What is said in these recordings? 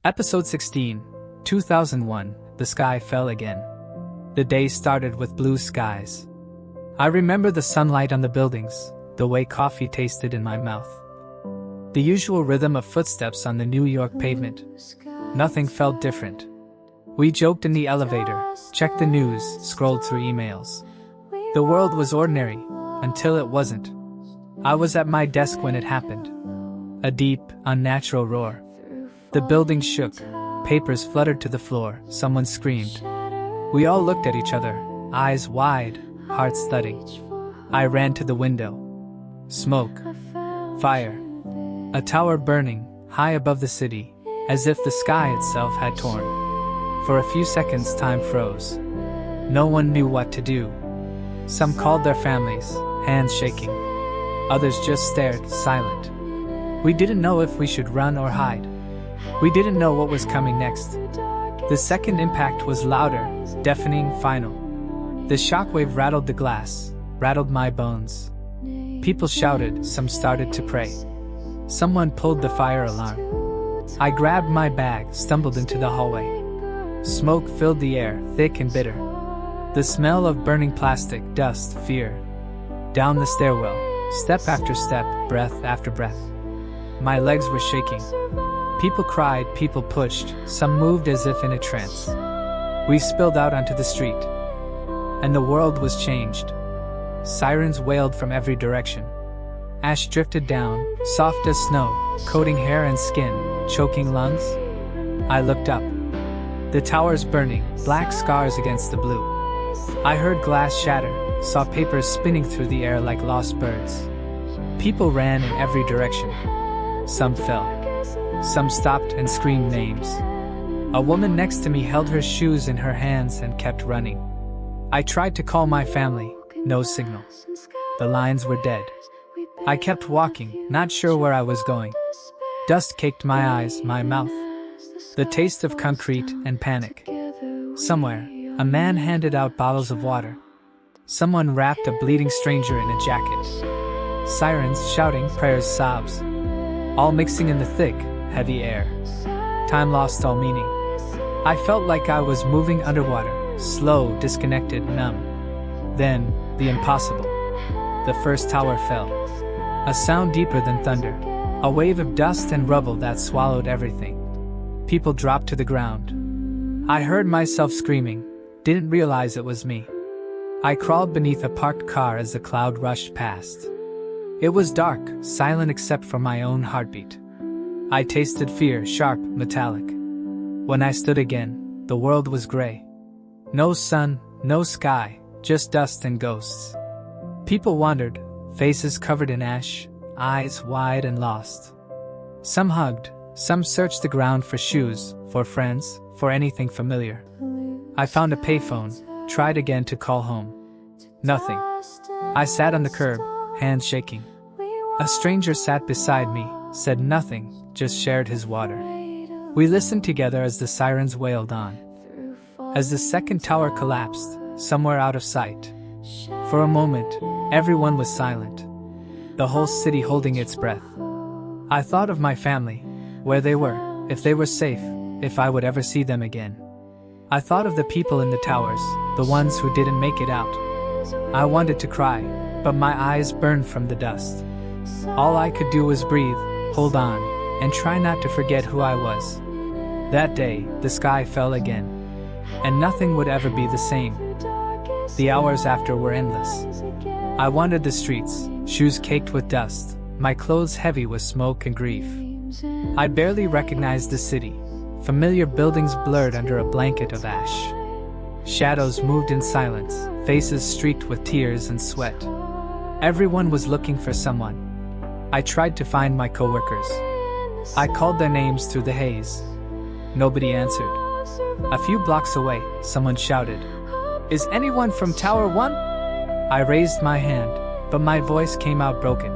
Episode 16, 2001, The Sky Fell Again. The day started with blue skies. I remember the sunlight on the buildings, the way coffee tasted in my mouth. The usual rhythm of footsteps on the New York pavement. Nothing felt different. We joked in the elevator, checked the news, scrolled through emails. The world was ordinary, until it wasn't. I was at my desk when it happened. A deep, unnatural roar. The building shook, papers fluttered to the floor, someone screamed. We all looked at each other, eyes wide, hearts thudding. I ran to the window. Smoke. Fire. A tower burning, high above the city, as if the sky itself had torn. For a few seconds time froze. No one knew what to do. Some called their families, hands shaking. Others just stared, silent. We didn't know if we should run or hide. We didn't know what was coming next. The second impact was louder, deafening, final. The shockwave rattled the glass, rattled my bones. People shouted, some started to pray. Someone pulled the fire alarm. I grabbed my bag, stumbled into the hallway. Smoke filled the air, thick and bitter. The smell of burning plastic, dust, fear. Down the stairwell, step after step, breath after breath. My legs were shaking. People cried, people pushed, some moved as if in a trance. We spilled out onto the street. And the world was changed. Sirens wailed from every direction. Ash drifted down, soft as snow, coating hair and skin, choking lungs. I looked up. The towers burning, black scars against the blue. I heard glass shatter, saw papers spinning through the air like lost birds. People ran in every direction. Some fell. Some stopped and screamed names. A woman next to me held her shoes in her hands and kept running. I tried to call my family, no signal. The lines were dead. I kept walking, not sure where I was going. Dust caked my eyes, my mouth. The taste of concrete and panic. Somewhere, a man handed out bottles of water. Someone wrapped a bleeding stranger in a jacket. Sirens shouting, prayers, sobs. All mixing in the thick, heavy air. Time lost all meaning. I felt like I was moving underwater, slow, disconnected, numb. Then, the impossible. The first tower fell. A sound deeper than thunder. A wave of dust and rubble that swallowed everything. People dropped to the ground. I heard myself screaming, didn't realize it was me. I crawled beneath a parked car as the cloud rushed past. It was dark, silent except for my own heartbeat. I tasted fear, sharp, metallic. When I stood again, the world was gray. No sun, no sky, just dust and ghosts. People wandered, faces covered in ash, eyes wide and lost. Some hugged, some searched the ground for shoes, for friends, for anything familiar. I found a payphone, tried again to call home. Nothing. I sat on the curb, hands shaking. A stranger sat beside me, said nothing, just shared his water. We listened together as the sirens wailed on. As the second tower collapsed, somewhere out of sight. For a moment, everyone was silent. The whole city holding its breath. I thought of my family, where they were, if they were safe, if I would ever see them again. I thought of the people in the towers, the ones who didn't make it out. I wanted to cry, but my eyes burned from the dust. All I could do was breathe, hold on, and try not to forget who I was. That day, the sky fell again. And nothing would ever be the same. The hours after were endless. I wandered the streets, shoes caked with dust, my clothes heavy with smoke and grief. I barely recognized the city. Familiar buildings blurred under a blanket of ash. Shadows moved in silence, faces streaked with tears and sweat. Everyone was looking for someone. I tried to find my coworkers. I called their names through the haze. Nobody answered. A few blocks away, someone shouted, "Is anyone from Tower 1?" I raised my hand, but my voice came out broken.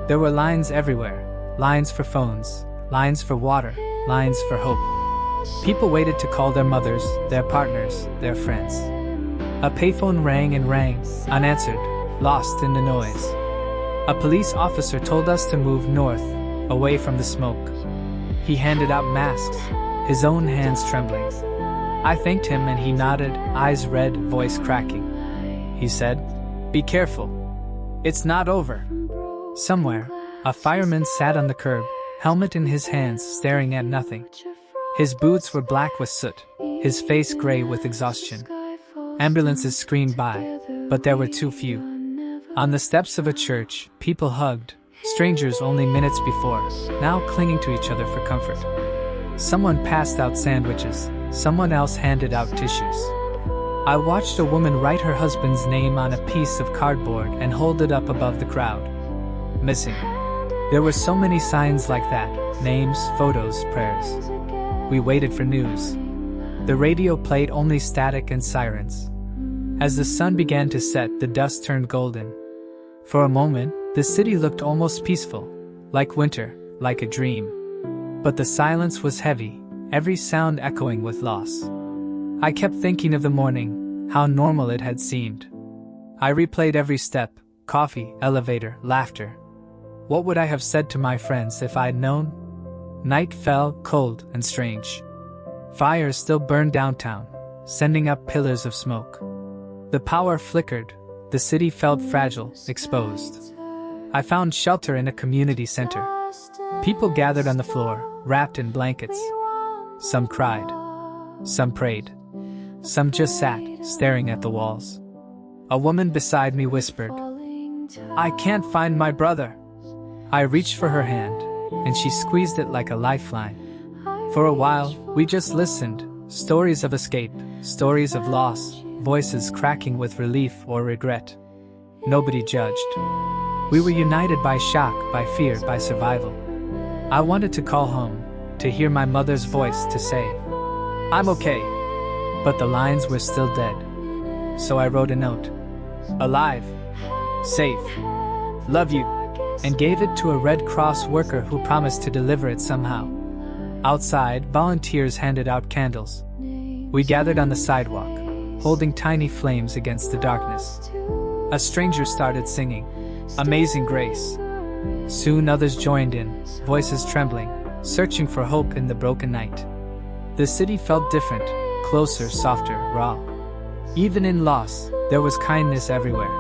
There were lines everywhere, lines for phones, lines for water, lines for hope. People waited to call their mothers, their partners, their friends. A payphone rang and rang, unanswered, lost in the noise. A police officer told us to move north, away from the smoke. He handed out masks. his own hands trembling. I thanked him and he nodded, eyes red, voice cracking. He said, "Be careful. It's not over." Somewhere, a fireman sat on the curb, helmet in his hands, staring at nothing. His boots were black with soot, his face gray with exhaustion. Ambulances screamed by, but there were too few. On the steps of a church, people hugged, strangers only minutes before, now clinging to each other for comfort. Someone passed out sandwiches, someone else handed out tissues. I watched a woman write her husband's name on a piece of cardboard and hold it up above the crowd. Missing. There were so many signs like that, names, photos, prayers. We waited for news. The radio played only static and sirens. As the sun began to set, the dust turned golden. For a moment, the city looked almost peaceful, like winter, like a dream. But the silence was heavy, every sound echoing with loss. I kept thinking of the morning, how normal it had seemed. I replayed every step, coffee, elevator, laughter. What would I have said to my friends if I'd known? Night fell, cold and strange. Fires still burned downtown, sending up pillars of smoke. The power flickered, the city felt fragile, exposed. I found shelter in a community center. People gathered on the floor, wrapped in blankets. Some cried. Some prayed. Some just sat, staring at the walls. A woman beside me whispered, "I can't find my brother." I reached for her hand, and she squeezed it like a lifeline. For a while, we just listened, stories of escape, stories of loss, voices cracking with relief or regret. Nobody judged. We were united by shock, by fear, by survival. I wanted to call home, to hear my mother's voice, to say, "I'm okay." But the lines were still dead. So I wrote a note. "Alive. Safe. Love you." And gave it to a Red Cross worker who promised to deliver it somehow. Outside, volunteers handed out candles. We gathered on the sidewalk, holding tiny flames against the darkness. A stranger started singing, "Amazing Grace." Soon others joined in, voices trembling, searching for hope in the broken night. The city felt different, closer, softer, raw. Even in loss, there was kindness everywhere.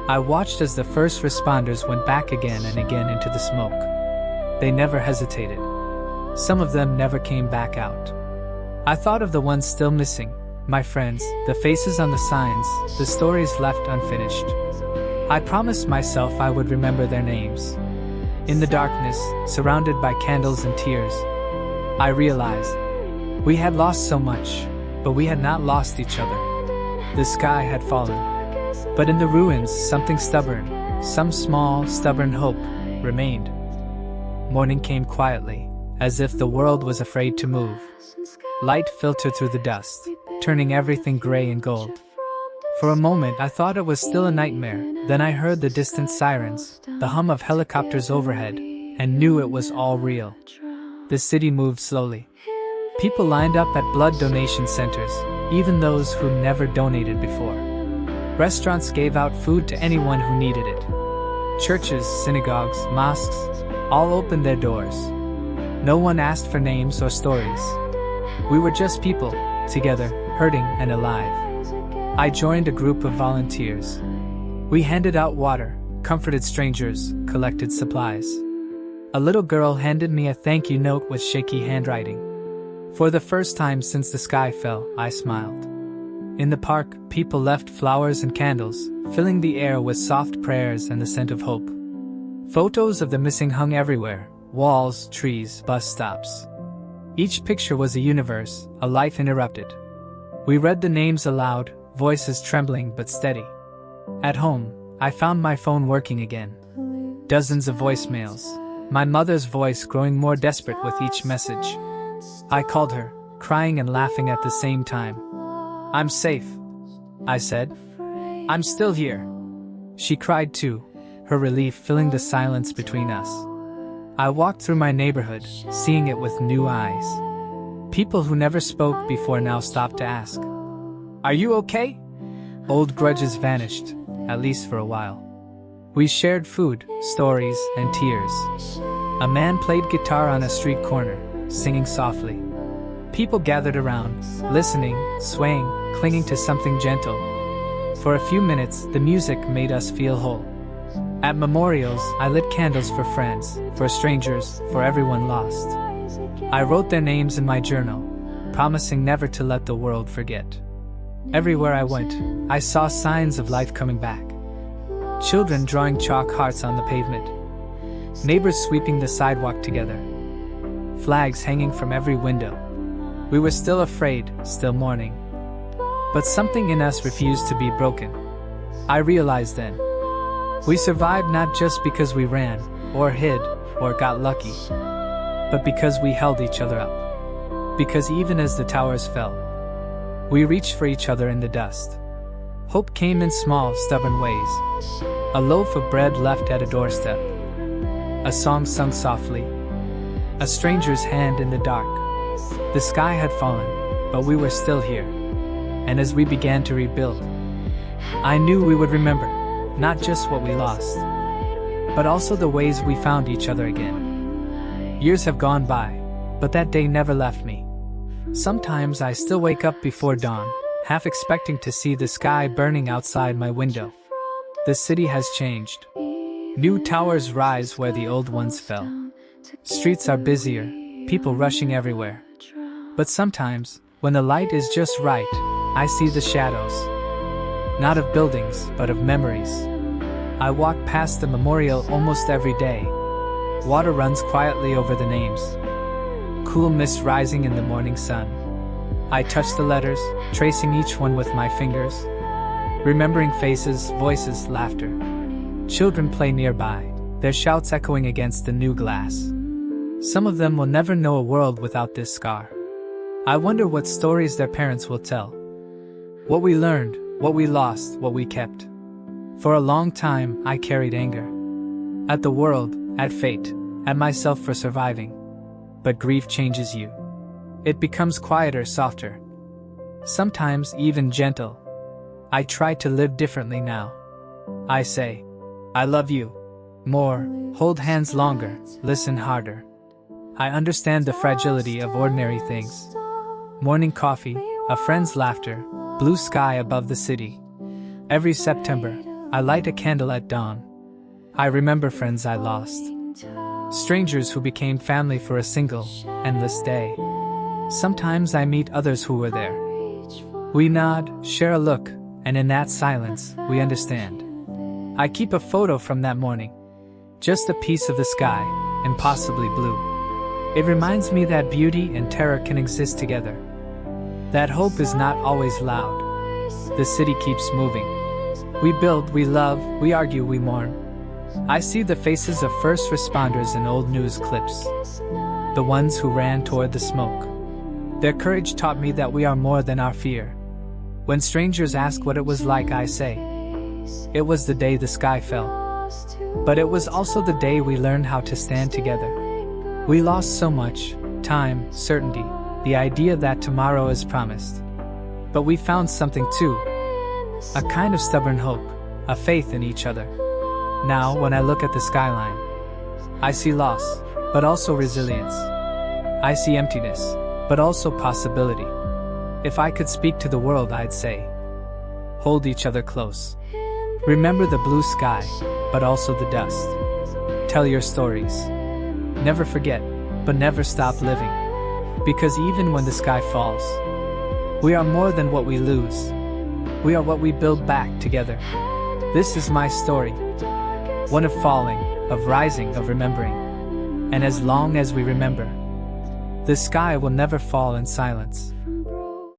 I watched as the first responders went back again and again into the smoke. They never hesitated. Some of them never came back out. I thought of the ones still missing, my friends, the faces on the signs, the stories left unfinished. I promised myself I would remember their names. In the darkness, surrounded by candles and tears, I realized we had lost so much, but we had not lost each other. The sky had fallen. But in the ruins, something stubborn, some small, stubborn hope, remained. Morning came quietly, as if the world was afraid to move. Light filtered through the dust, turning everything gray and gold. For a moment I thought it was still a nightmare, then I heard the distant sirens, the hum of helicopters overhead, and knew it was all real. The city moved slowly. People lined up at blood donation centers, even those who never donated before. Restaurants gave out food to anyone who needed it. Churches, synagogues, mosques, all opened their doors. No one asked for names or stories. We were just people, together, hurting and alive. I joined a group of volunteers. We handed out water, comforted strangers, collected supplies. A little girl handed me a thank you note with shaky handwriting. For the first time since the sky fell, I smiled. In the park, people left flowers and candles, filling the air with soft prayers and the scent of hope. Photos of the missing hung everywhere, walls, trees, bus stops. Each picture was a universe, a life interrupted. We read the names aloud, voices trembling but steady. At home, I found my phone working again. Dozens of voicemails, my mother's voice growing more desperate with each message. I called her, crying and laughing at the same time. "I'm safe," I said. "I'm still here." She cried too, her relief filling the silence between us. I walked through my neighborhood, seeing it with new eyes. People who never spoke before now stopped to ask, "Are you okay?" Old grudges vanished, at least for a while. We shared food, stories, and tears. A man played guitar on a street corner, singing softly. People gathered around, listening, swaying, clinging to something gentle. For a few minutes, the music made us feel whole. At memorials, I lit candles for friends, for strangers, for everyone lost. I wrote their names in my journal, promising never to let the world forget. Everywhere I went, I saw signs of life coming back. Children drawing chalk hearts on the pavement. Neighbors sweeping the sidewalk together. Flags hanging from every window. We were still afraid, still mourning. But something in us refused to be broken. I realized then. We survived not just because we ran, or hid, or got lucky, but because we held each other up. Because even as the towers fell, we reached for each other in the dust. Hope came in small, stubborn ways. A loaf of bread left at a doorstep. A song sung softly. A stranger's hand in the dark. The sky had fallen, but we were still here. And as we began to rebuild, I knew we would remember, not just what we lost, but also the ways we found each other again. Years have gone by, but that day never left me. Sometimes I still wake up before dawn, half expecting to see the sky burning outside my window. The city has changed. New towers rise where the old ones fell. Streets are busier, people rushing everywhere. But sometimes, when the light is just right, I see the shadows. Not of buildings, but of memories. I walk past the memorial almost every day. Water runs quietly over the names. Cool mist rising in the morning sun. I touch the letters, tracing each one with my fingers. Remembering faces, voices, laughter. Children play nearby, their shouts echoing against the new glass. Some of them will never know a world without this scar. I wonder what stories their parents will tell. What we learned, what we lost, what we kept. For a long time, I carried anger. At the world, at fate, at myself for surviving. But grief changes you. It becomes quieter, softer. Sometimes even gentle. I try to live differently now. I say, I love you. More, hold hands longer, listen harder. I understand the fragility of ordinary things. Morning coffee, a friend's laughter, blue sky above the city. Every September, I light a candle at dawn. I remember friends I lost. Strangers who became family for a single, endless day. Sometimes I meet others who were there. We nod, share a look, and in that silence, we understand. I keep a photo from that morning. Just a piece of the sky, impossibly blue. It reminds me that beauty and terror can exist together. That hope is not always loud. The city keeps moving. We build, we love, we argue, we mourn. I see the faces of first responders in old news clips. The ones who ran toward the smoke. Their courage taught me that we are more than our fear. When strangers ask what it was like, I say, it was the day the sky fell. But it was also the day we learned how to stand together. We lost so much, time, certainty, the idea that tomorrow is promised. But we found something too. A kind of stubborn hope, a faith in each other. Now, when I look at the skyline, I see loss, but also resilience. I see emptiness, but also possibility. If I could speak to the world, I'd say, hold each other close. Remember the blue sky, but also the dust. Tell your stories. Never forget, but never stop living. Because even when the sky falls, we are more than what we lose. We are what we build back together. This is my story. One of falling, of rising, of remembering. And as long as we remember, the sky will never fall in silence.